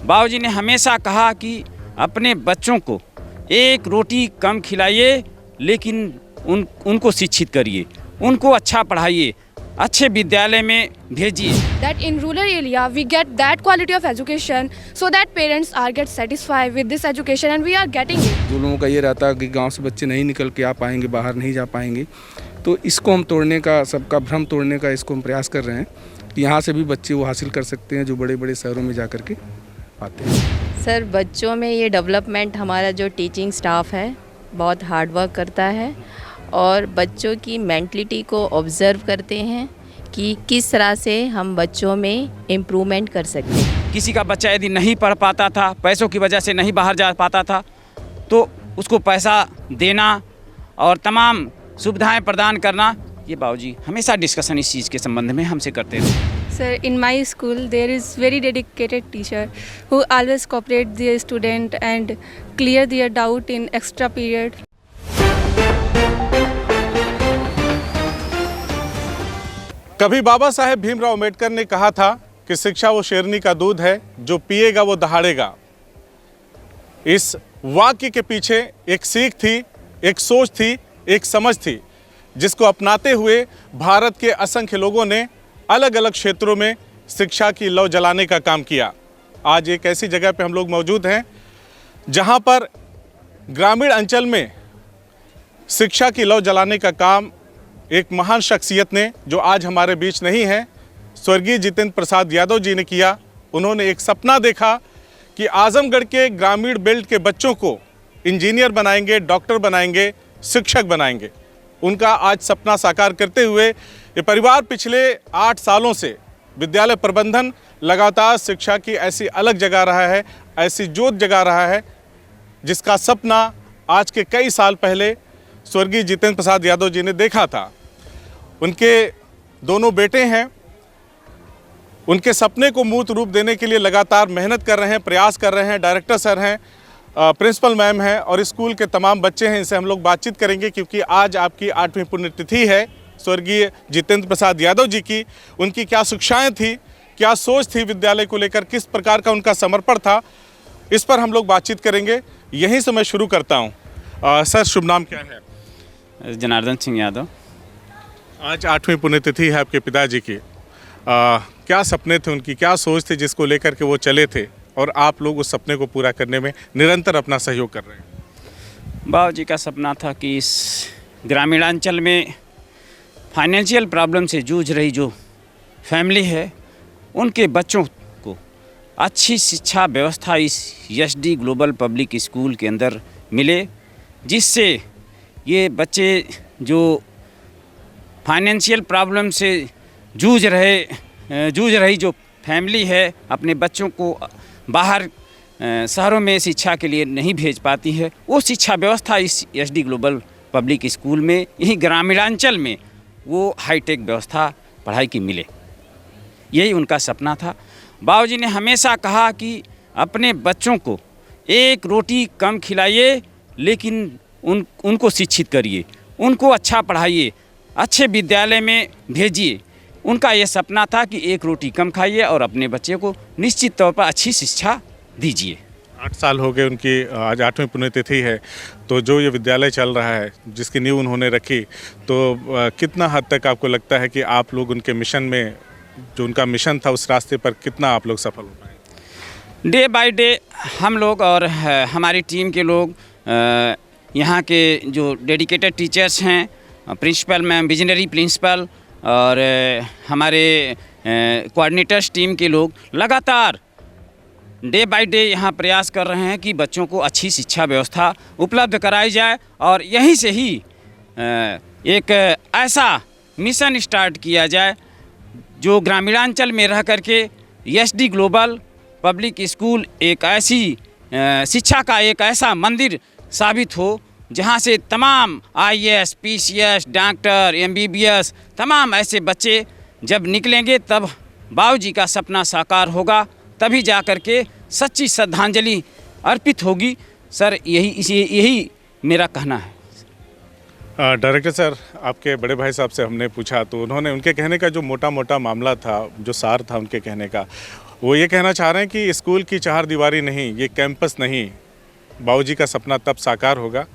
बाबूजी ने हमेशा कहा कि अपने बच्चों को एक रोटी कम खिलाइए, लेकिन उनको शिक्षित करिए, उनको अच्छा पढ़ाइए, अच्छे विद्यालय में भेजिए। That in rural area we get that quality of education so that parents are get satisfied with this education and we are getting it. जो लोगों का ये रहता है कि गांव से बच्चे नहीं निकल के आ पाएंगे, बाहर नहीं जा पाएंगे, तो इसको हम तोड़ने का, सबका भ्रम तोड़ने का इसको हम प्रयास कर रहे हैं कि यहाँ से भी बच्चे वो हासिल कर सकते हैं जो बड़े बड़े शहरों में जा कर के पाते हैं। सर, बच्चों में ये डेवलपमेंट, हमारा जो टीचिंग स्टाफ है बहुत हार्ड वर्क करता है और बच्चों की मेंटलिटी को ऑब्ज़र्व करते हैं कि किस तरह से हम बच्चों में इम्प्रूवमेंट कर सकते हैं। किसी का बच्चा यदि नहीं पढ़ पाता था, पैसों की वजह से नहीं बाहर जा पाता था, तो उसको पैसा देना और तमाम सुविधाएं प्रदान करना, ये बाबूजी हमेशा डिस्कशन इस चीज़ के संबंध में हमसे करते थे। Sir, in my school there is very dedicated teacher who always cooperate their student and clear their doubt in extra period. कभी बाबा साहेब भीमराव अम्बेडकर ने कहा था कि शिक्षा वो शेरनी का दूध है, जो पिएगा वो दहाड़ेगा। इस वाक्य के पीछे एक सीख थी, एक सोच थी, एक समझ थी, जिसको अपनाते हुए भारत के असंख्य लोगों ने अलग अलग क्षेत्रों में शिक्षा की लौ जलाने का काम किया। आज एक ऐसी जगह पे हम लोग मौजूद हैं जहां पर ग्रामीण अंचल में शिक्षा की लौ जलाने का काम एक महान शख्सियत ने, जो आज हमारे बीच नहीं है, स्वर्गीय जितेंद्र प्रसाद यादव जी ने किया। उन्होंने एक सपना देखा कि आजमगढ़ के ग्रामीण बेल्ट के बच्चों को इंजीनियर बनाएंगे, डॉक्टर बनाएंगे, शिक्षक बनाएंगे। उनका आज सपना साकार करते हुए ये परिवार पिछले 8 सालों से विद्यालय प्रबंधन लगातार शिक्षा की ऐसी अलग जगा रहा है, ऐसी जोत जगा रहा है, जिसका सपना आज के कई साल पहले स्वर्गीय जितेंद्र प्रसाद यादव जी ने देखा था। उनके दोनों बेटे हैं, उनके सपने को मूर्त रूप देने के लिए लगातार मेहनत कर रहे हैं, प्रयास कर रहे हैं। डायरेक्टर सर हैं, प्रिंसिपल मैम हैं और स्कूल के तमाम बच्चे हैं। इनसे हम लोग बातचीत करेंगे क्योंकि आज आपकी 8वीं पुण्यतिथि है स्वर्गीय जितेंद्र प्रसाद यादव जी की। उनकी क्या शिक्षाएं थी, क्या सोच थी विद्यालय को लेकर, किस प्रकार का उनका समर्पण था, इस पर हम लोग बातचीत करेंगे। यहीं से मैं शुरू करता हूं। सर, शुभ नाम क्या है? जनार्दन सिंह यादव। आज 8वीं पुण्यतिथि है आपके पिताजी की। क्या सपने थे उनकी, क्या सोच थी जिसको लेकर के वो चले थे और आप लोग उस सपने को पूरा करने में निरंतर अपना सहयोग कर रहे हैं? बाबूजी का सपना था कि इस ग्रामीणांचल में फाइनेंशियल प्रॉब्लम से जूझ रही जो फैमिली है, उनके बच्चों को अच्छी शिक्षा व्यवस्था इस एसडी ग्लोबल पब्लिक स्कूल के अंदर मिले, जिससे ये बच्चे जो फाइनेंशियल प्रॉब्लम से जूझ रही जो फैमिली है, अपने बच्चों को बाहर शहरों में शिक्षा के लिए नहीं भेज पाती है, वो शिक्षा व्यवस्था इस एसडी ग्लोबल पब्लिक स्कूल में, यही ग्रामीणांचल में वो हाईटेक व्यवस्था पढ़ाई की मिले। यही उनका सपना था। बाबूजी ने हमेशा कहा कि अपने बच्चों को एक रोटी कम खिलाइए, लेकिन उनको शिक्षित करिए, उनको अच्छा पढ़ाइए, अच्छे विद्यालय में भेजिए। उनका ये सपना था कि एक रोटी कम खाइए और अपने बच्चे को निश्चित तौर पर अच्छी शिक्षा दीजिए। 8 साल हो गए उनकी, आज 8वीं पुण्यतिथि है, तो जो ये विद्यालय चल रहा है, जिसकी नींव उन्होंने रखी, तो कितना हद तक आपको लगता है कि आप लोग उनके मिशन में, जो उनका मिशन था, उस रास्ते पर कितना आप लोग सफल हो पाए? डे बाय डे हम लोग और हमारी टीम के लोग, यहाँ के जो डेडिकेटेड टीचर्स हैं, प्रिंसिपल मैम, विजनरी प्रिंसिपल और हमारे कोऑर्डिनेटर्स टीम के लोग लगातार डे बाय डे यहाँ प्रयास कर रहे हैं कि बच्चों को अच्छी शिक्षा व्यवस्था उपलब्ध कराई जाए। और यहीं से ही एक ऐसा मिशन स्टार्ट किया जाए जो ग्रामीणांचल में रह करके एसडी ग्लोबल पब्लिक स्कूल एक ऐसी शिक्षा का एक ऐसा मंदिर साबित हो, जहाँ से तमाम आईएएस, पीसीएस, डॉक्टर, एमबीबीएस, तमाम ऐसे बच्चे जब निकलेंगे तब बाबूजी का सपना साकार होगा, तभी जा कर के सच्ची श्रद्धांजलि अर्पित होगी। सर, यही मेरा कहना है। डायरेक्टर सर, आपके बड़े भाई साहब से हमने पूछा तो उन्होंने, उनके कहने का जो मोटा मोटा मामला था, जो सार था उनके कहने का, वो ये कहना चाह रहे हैं कि स्कूल की चार दीवारी नहीं, ये कैंपस नहीं, बाबूजी का सपना तब साकार होगा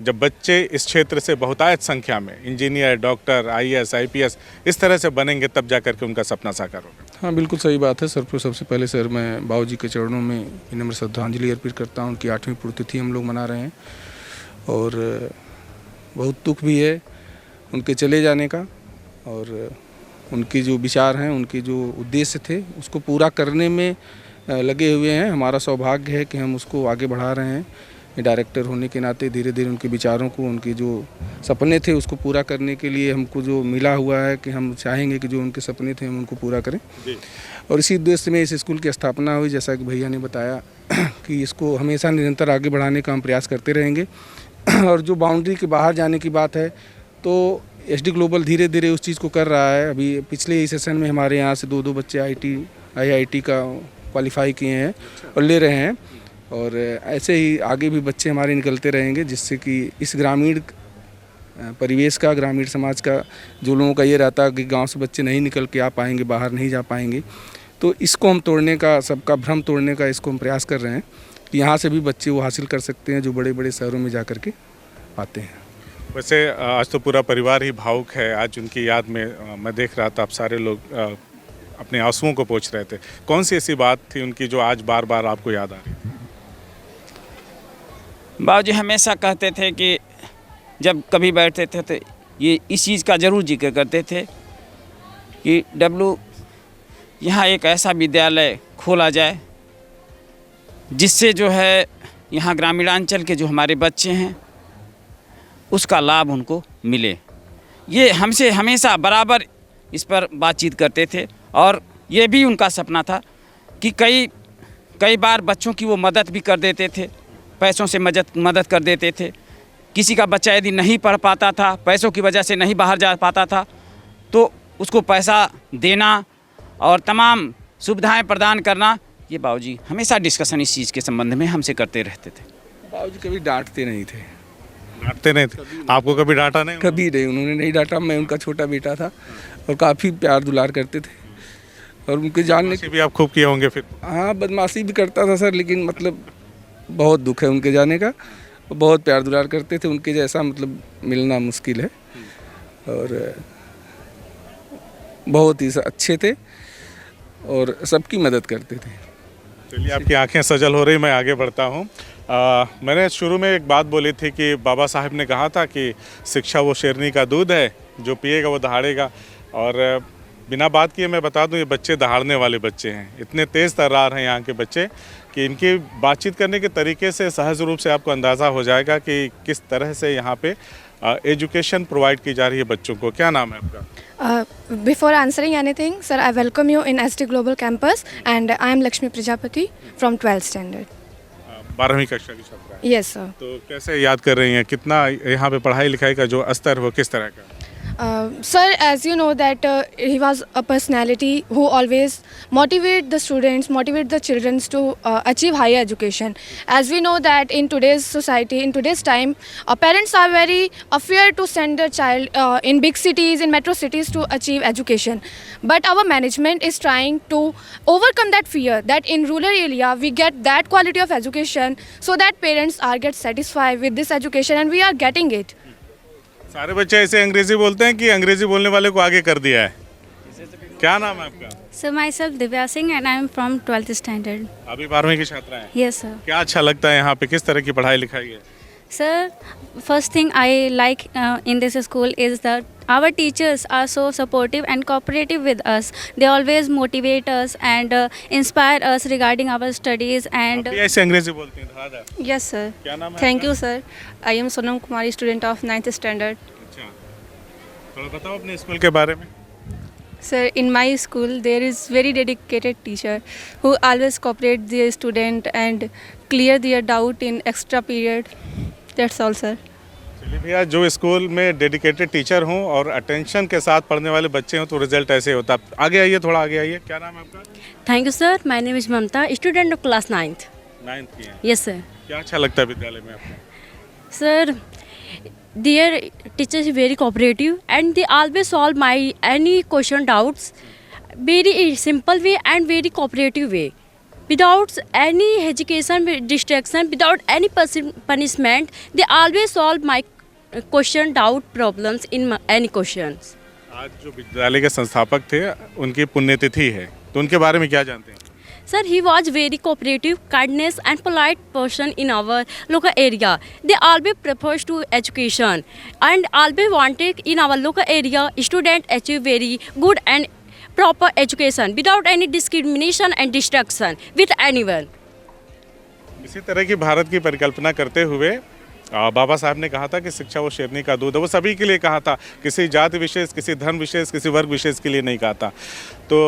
जब बच्चे इस क्षेत्र से बहुतायत संख्या में इंजीनियर, डॉक्टर, आईएएस, आईपीएस इस तरह से बनेंगे, तब जाकर के उनका सपना साकार होगा। हाँ, बिल्कुल सही बात है सर। तो सबसे पहले सर मैं बाबूजी के चरणों में विनम्र श्रद्धांजलि अर्पित करता हूँ। उनकी 8वीं पुण्यतिथि हम लोग मना रहे हैं और बहुत दुख भी है उनके चले जाने का, और उनके जो विचार हैं, उनके जो उद्देश्य थे उसको पूरा करने में लगे हुए हैं। हमारा सौभाग्य है कि हम उसको आगे बढ़ा रहे हैं। डायरेक्टर होने के नाते धीरे धीरे उनके विचारों को, उनके जो सपने थे उसको पूरा करने के लिए हमको जो मिला हुआ है कि हम चाहेंगे कि जो उनके सपने थे हम उनको पूरा करें। और इसी उद्देश्य में इस स्कूल की स्थापना हुई, जैसा कि भैया ने बताया कि इसको हमेशा निरंतर आगे बढ़ाने का हम प्रयास करते रहेंगे। और जो बाउंड्री के बाहर जाने की बात है तो एसडी ग्लोबल धीरे धीरे उस चीज़ को कर रहा है। अभी पिछले सेशन में हमारे यहाँ से 2 बच्चे IIT का क्वालिफाई किए हैं और ले रहे हैं, और ऐसे ही आगे भी बच्चे हमारे निकलते रहेंगे, जिससे कि इस ग्रामीण परिवेश का, ग्रामीण समाज का जो लोगों का ये रहता है कि गांव से बच्चे नहीं निकल के आ पाएंगे, बाहर नहीं जा पाएंगे, तो इसको हम तोड़ने का, सबका भ्रम तोड़ने का इसको हम प्रयास कर रहे हैं कि यहाँ से भी बच्चे वो हासिल कर सकते हैं जो बड़े बड़े शहरों में जा कर के पाते हैं। वैसे आज तो पूरा परिवार ही भावुक है। आज उनकी याद में मैं देख रहा था आप सारे लोग अपने आंसुओं को पोंछ रहे थे। कौन सी ऐसी बात थी उनकी जो आज बार बार आपको याद आ रही थी? बाबूजी हमेशा कहते थे कि जब कभी बैठते थे तो ये इस चीज़ का ज़रूर जिक्र करते थे कि डब्लू, यहाँ एक ऐसा विद्यालय खोला जाए जिससे जो है यहाँ ग्रामीणांचल के जो हमारे बच्चे हैं उसका लाभ उनको मिले। ये हमसे हमेशा बराबर इस पर बातचीत करते थे, और ये भी उनका सपना था कि कई बार बच्चों की वो मदद भी कर देते थे, पैसों से मदद कर देते थे। किसी का बच्चा यदि नहीं पढ़ पाता था, पैसों की वजह से नहीं बाहर जा पाता था, तो उसको पैसा देना और तमाम सुविधाएं प्रदान करना, ये बाबूजी हमेशा डिस्कशन इस चीज़ के संबंध में हमसे करते रहते थे। बाबूजी कभी डांटते नहीं थे। डांटते नहीं थे? आपको कभी डांटा नहीं? कभी नहीं, उन्होंने नहीं डांटा। मैं उनका छोटा बेटा था और काफ़ी प्यार दुलार करते थे, और उनके जानने से भी आप खूब किए होंगे फिर? हाँ, बदमाशी भी करता था सर, लेकिन मतलब बहुत दुख है उनके जाने का। बहुत प्यार दुलार करते थे, उनके जैसा मतलब मिलना मुश्किल है, और बहुत ही अच्छे थे और सबकी मदद करते थे। चलिए, आपकी आंखें सजल हो रही, मैं आगे बढ़ता हूँ। मैंने शुरू में एक बात बोली थी कि बाबा साहब ने कहा था कि शिक्षा वो शेरनी का दूध है, जो पिएगा वो दहाड़ेगा। और बिना बात किए मैं बता दूं, ये बच्चे दहाड़ने वाले बच्चे हैं। इतने तेज़ तर्रार हैं यहाँ के बच्चे कि इनकी बातचीत करने के तरीके से सहज रूप से आपको अंदाज़ा हो जाएगा कि किस तरह से यहाँ पे एजुकेशन प्रोवाइड की जा रही है बच्चों को। क्या नाम है आपका? Before answering anything, sir, I welcome you in SD Global Campus, and I am Lakshmi Prajapati from 12th standard. 12वीं कक्षा की छात्रा है। Yes, sir. तो कैसे याद कर रही हैं? कितना यहाँ पे पढ़ाई लिखाई का जो स्तर वो किस तरह का? Sir, as you know that he was a personality who always motivate the students, motivate the children to achieve higher education. As we know that in today's society, in today's time, parents are very afraid to send their child in big cities, in metro cities to achieve education. But our management is trying to overcome that fear, that in rural area we get that quality of education so that parents are get satisfied with this education, and we are getting it. सारे बच्चे ऐसे अंग्रेजी बोलते हैं कि अंग्रेजी बोलने वाले को आगे कर दिया है। क्या नाम है आपका? So myself Divya Singh and I am from 12th standard. अभी 12वीं की छात्रा हैं। Yes sir. क्या अच्छा लगता है यहाँ पे? किस तरह की पढ़ाई लिखाई है? Sir, first thing I like in this school is that our teachers are so supportive and cooperative with us. They always motivate us and inspire us regarding our studies and. आप भी ऐसे अंग्रेजी बोलती हैं? धड़ाधड़। Yes, sir. क्या नाम है Thank आपका? you, sir. I am Sonam Kumari, student of 9th standard. अच्छा, थोड़ा बताओ अपने स्कूल के बारे में। Sir, in my school there is very dedicated teacher who always cooperate the student and clear their doubt in extra period. That's all, sir. चलिए भैया, जो स्कूल में डेडिकेटेड टीचर हों और अटेंशन के साथ पढ़ने वाले बच्चे हों तो रिजल्ट ऐसे होता है। आगे आइए, थोड़ा आगे आइए। क्या नाम है आपका? Thank you, sir. My name is Mamta, student of class 9th. 9th की हैं। Yes, sir. क्या अच्छा लगता है विद्यालय में आपको? Sir, their teachers are very cooperative and they always solve my any question doubts. very simple way and very cooperative way. Without any education distraction, without any punishment, they always solve my question, doubt, problems in any questions. आज जो विद्यालय के संस्थापक थे उनकी पुण्यतिथि है, तो उनके बारे में क्या जानते हैं? Sir, he was very cooperative, kindness and polite person in our local area. They always prefers to education and always wanted in our local area student achieve very good and proper education without any discrimination and distraction with anyone. इसी तरह की भारत की परिकल्पना करते हुए बाबा साहब ने कहा था कि शिक्षा वो शेरनी का दूध है। वो सभी के लिए कहा था, किसी जाति विशेष, किसी धर्म विशेष, किसी वर्ग विशेष के लिए नहीं कहा था। तो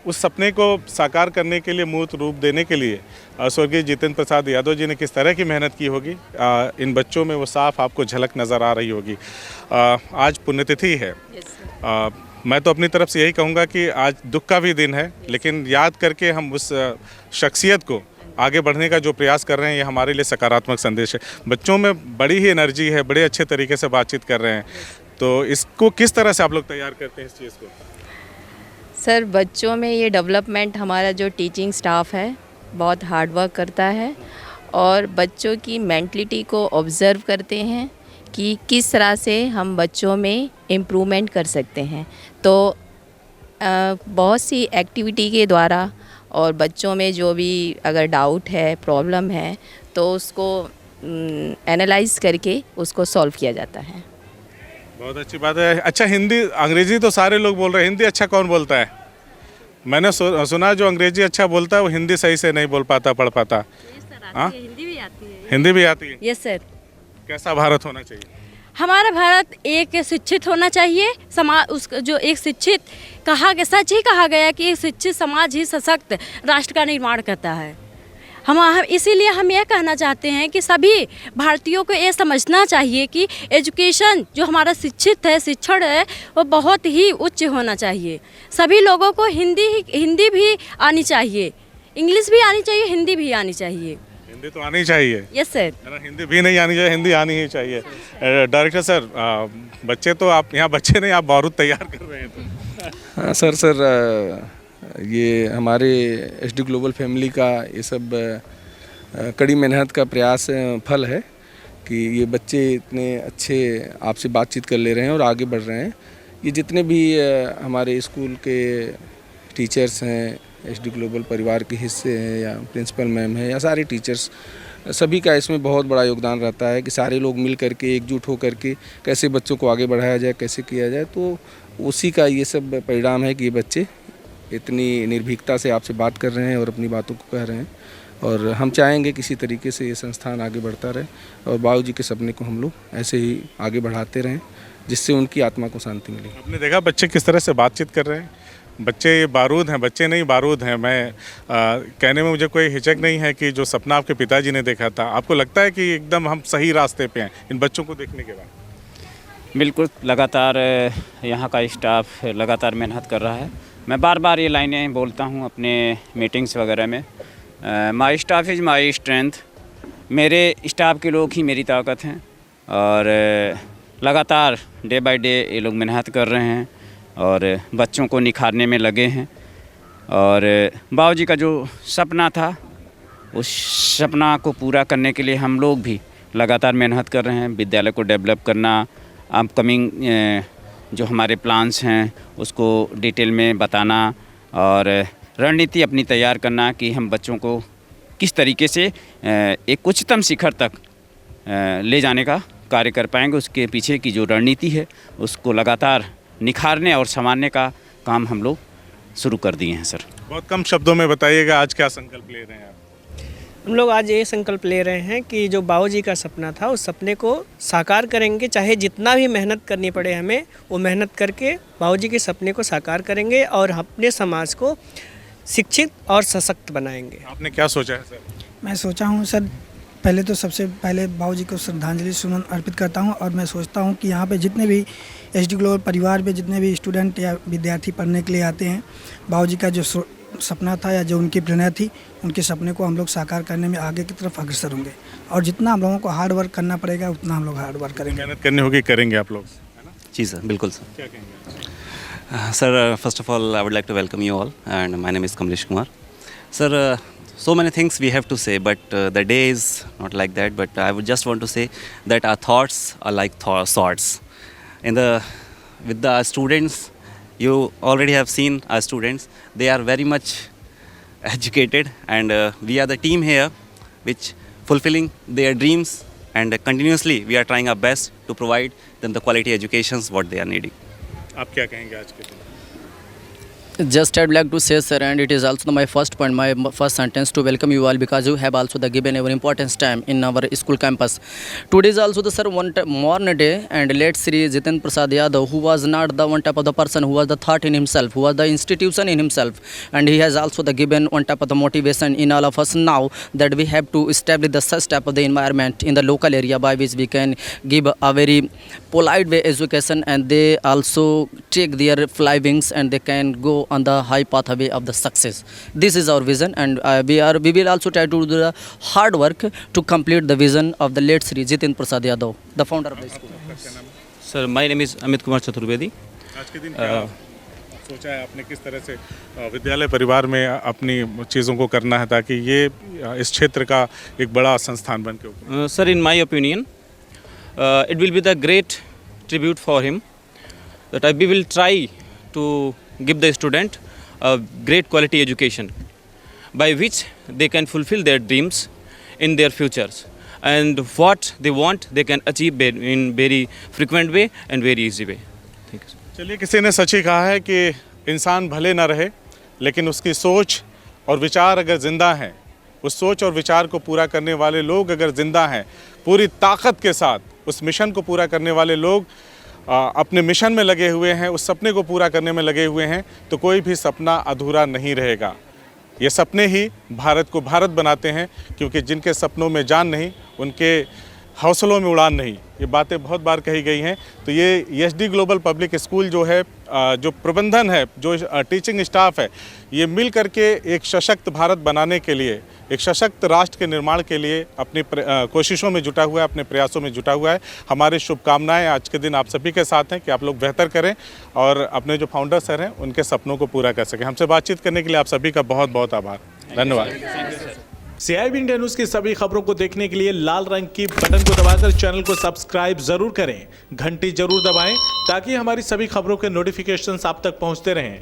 उस सपने को साकार करने के लिए, मूर्त रूप देने के लिए स्वर्गीय जितेंद्र प्रसाद यादव जी ने किस तरह की मेहनत की होगी, इन बच्चों में वो साफ आपको झलक नज़र आ रही होगी। आज पुण्यतिथि है। मैं तो अपनी तरफ से यही कहूँगा कि आज दुख का भी दिन है, लेकिन याद करके हम उस शख्सियत को आगे बढ़ने का जो प्रयास कर रहे हैं, ये हमारे लिए सकारात्मक संदेश है। बच्चों में बड़ी ही एनर्जी है, बड़े अच्छे तरीके से बातचीत कर रहे हैं। तो इसको किस तरह से आप लोग तैयार करते हैं इस चीज़ को? सर, बच्चों में ये डेवलपमेंट हमारा जो टीचिंग स्टाफ है बहुत हार्ड वर्क करता है और बच्चों की मेंटलिटी को ऑब्ज़र्व करते हैं कि किस तरह से हम बच्चों में इम्प्रूवमेंट कर सकते हैं। तो बहुत सी एक्टिविटी के द्वारा और बच्चों में जो भी अगर डाउट है, प्रॉब्लम है, तो उसको एनालाइज करके उसको सॉल्व किया जाता है। बहुत अच्छी बात है। अच्छा, हिंदी अंग्रेज़ी तो सारे लोग बोल रहे हैं, हिंदी अच्छा कौन बोलता है? मैंने सुना जो अंग्रेज़ी अच्छा बोलता है वो हिंदी सही से नहीं बोल पाता, पढ़ पाता। हाँ, हिंदी भी आती है। हिंदी भी आती है? Yes sir. कैसा भारत होना चाहिए? हमारा भारत एक शिक्षित होना चाहिए। समाज उस जो एक शिक्षित सच ही कहा गया कि एक शिक्षित समाज ही सशक्त राष्ट्र का निर्माण करता है। हम इसीलिए हम यह कहना चाहते हैं कि सभी भारतीयों को ये समझना चाहिए कि एजुकेशन जो हमारा शिक्षण है वो बहुत ही उच्च होना चाहिए। सभी लोगों को हिंदी भी आनी चाहिए, इंग्लिश भी आनी चाहिए, हिंदी भी आनी चाहिए। हिंदी तो आनी चाहिए। Yes sir. हिंदी भी नहीं आनी चाहिए, हिंदी आनी ही चाहिए। डायरेक्टर सर, बच्चे तो आप यहाँ बच्चे नहीं, आप बारूद तैयार कर रहे हैं। तो हाँ सर, ये हमारे एचडी ग्लोबल फैमिली का ये सब कड़ी मेहनत का प्रयास फल है कि ये बच्चे इतने अच्छे आपसे बातचीत कर ले रहे हैं और आगे बढ़ रहे हैं। ये जितने भी हमारे स्कूल के टीचर्स हैं, एचडी ग्लोबल परिवार के हिस्से हैं, या प्रिंसिपल मैम है, या सारे टीचर्स, सभी का इसमें बहुत बड़ा योगदान रहता है कि सारे लोग मिल करके एकजुट हो करके कैसे बच्चों को आगे बढ़ाया जाए, कैसे किया जाए। तो उसी का ये सब परिणाम है कि ये बच्चे इतनी निर्भीकता से आपसे बात कर रहे हैं और अपनी बातों को कह रहे हैं। और हम चाहेंगे किसी तरीके से ये संस्थान आगे बढ़ता रहे और बाबू जी के सपने को हम लोग ऐसे ही आगे बढ़ाते रहें, जिससे उनकी आत्मा को शांति मिले। आपने देखा बच्चे किस तरह से बातचीत कर रहे हैं। बच्चे ये बारूद हैं, बच्चे नहीं बारूद हैं। मैं कहने में मुझे कोई हिचक नहीं है कि जो सपना आपके पिताजी ने देखा था, आपको लगता है कि एकदम हम सही रास्ते पे हैं इन बच्चों को देखने के बाद? बिल्कुल, लगातार यहाँ का स्टाफ लगातार मेहनत कर रहा है। मैं बार बार ये लाइनें बोलता हूँ अपने मीटिंग्स वगैरह में, माई स्टाफ इज़ माई स्ट्रेंथ। मेरे स्टाफ के लोग ही मेरी ताकत हैं और लगातार डे बाय डे ये लोग मेहनत कर रहे हैं और बच्चों को निखारने में लगे हैं। और बाबूजी का जो सपना था, उस सपना को पूरा करने के लिए हम लोग भी लगातार मेहनत कर रहे हैं। विद्यालय को डेवलप करना, अपकमिंग जो हमारे प्लान्स हैं उसको डिटेल में बताना और रणनीति अपनी तैयार करना कि हम बच्चों को किस तरीके से एक उच्चतम शिखर तक ले जाने का कार्य कर पाएंगे। उसके पीछे की जो रणनीति है उसको लगातार निखारने और संवारने का काम हम लोग शुरू कर दिए हैं। सर, बहुत कम शब्दों में बताइएगा, आज क्या संकल्प ले रहे हैं आप? हम लोग आज ये संकल्प ले रहे हैं कि जो बाबूजी का सपना था उस सपने को साकार करेंगे, चाहे जितना भी मेहनत करनी पड़े हमें, वो मेहनत करके बाबूजी के सपने को साकार करेंगे और अपने समाज को शिक्षित और सशक्त बनाएंगे। आपने क्या सोचा है सर? मैं सोचा हूँ सर, पहले तो सबसे पहले बाबूजी को श्रद्धांजलि सुमन अर्पित करता हूँ और मैं सोचता हूँ कि यहाँ पे जितने भी एचडी ग्लोबल परिवार में जितने भी स्टूडेंट या विद्यार्थी पढ़ने के लिए आते हैं, बाबूजी का जो सपना था या जो उनकी प्रेरणा थी, उनके सपने को हम लोग साकार करने में आगे की तरफ अग्रसर होंगे और जितना हम लोगों को हार्ड वर्क करना पड़ेगा उतना हम लोग हार्ड वर्क करेंगे। मेहनत करनी होगी, करेंगे आप लोग, है ना? जी सर, बिल्कुल सर। क्या कहेंगे? Sir, first of all, I would like to welcome you all, and my name is Kamlesh Kumar. Sir, so many things we have to say, but the day is not like that. But I would just want to say that our thoughts are like swords. With the students, you already have seen our students. They are very much educated, and we are the team here, which fulfilling their dreams, and continuously we are trying our best to provide them the quality educations what they are needing. आप क्या कहेंगे आज के दिन? Just I'd like to say, sir, and it is also my first point, my first sentence to welcome you all, because you have also given our importance time in our school campus. Today is also the sir morning day, and late Sri Jiten Prasad Yadav, who was not the one type of the person who was the thought in himself, who was the institution in himself, and he has also given one type of the motivation in all of us now that we have to establish the such type of the environment in the local area by which we can give a very polite way education, and they also take their fly wings and they can go on the high pathway of the success. This is our vision, and we will also try to do the hard work to complete the vision of the late Sri Jiten Prasad Yadav, the founder of the school. Sir, my name is Amit Kumar Chaturvedi. आज के दिन क्या सोचा है आपने, किस तरह से विद्यालय परिवार में अपनी चीज़ों को करना है ताकि ये इस क्षेत्र का एक बड़ा संस्थान बन के उभरे? Sir, in my opinion, it will be the great tribute for him that we will try to give the student a great quality education by which they can fulfill their dreams in their futures, and what they want they can achieve in very frequent way and very easy way. Thank you. चलिए, किसी ने सच ही कहा है कि इंसान भले ना रहे, लेकिन उसकी सोच और विचार अगर ज़िंदा हैं, उस सोच और विचार को पूरा करने वाले लोग अगर ज़िंदा हैं, पूरी ताकत के साथ उस मिशन को पूरा करने वाले लोग अपने मिशन में लगे हुए हैं, उस सपने को पूरा करने में लगे हुए हैं, तो कोई भी सपना अधूरा नहीं रहेगा। ये सपने ही भारत को भारत बनाते हैं, क्योंकि जिनके सपनों में जान नहीं, उनके हौसलों में उड़ान नहीं। ये बातें बहुत बार कही गई हैं। तो ये एसडी ग्लोबल पब्लिक स्कूल जो है, जो प्रबंधन है, जो टीचिंग स्टाफ है, ये मिल करके एक सशक्त भारत बनाने के लिए, एक सशक्त राष्ट्र के निर्माण के लिए अपनी कोशिशों में जुटा हुआ है, अपने प्रयासों में जुटा हुआ है। हमारी शुभकामनाएं आज के दिन आप सभी के साथ हैं कि आप लोग बेहतर करें और अपने जो फाउंडर सर हैं उनके सपनों को पूरा कर सकें। हमसे बातचीत करने के लिए आप सभी का बहुत बहुत आभार, धन्यवाद। CIB इंडिया न्यूज़ की सभी खबरों को देखने के लिए लाल रंग की बटन को दबाकर चैनल को सब्सक्राइब जरूर करें, घंटी जरूर दबाएं ताकि हमारी सभी खबरों के नोटिफिकेशंस आप तक पहुंचते रहें।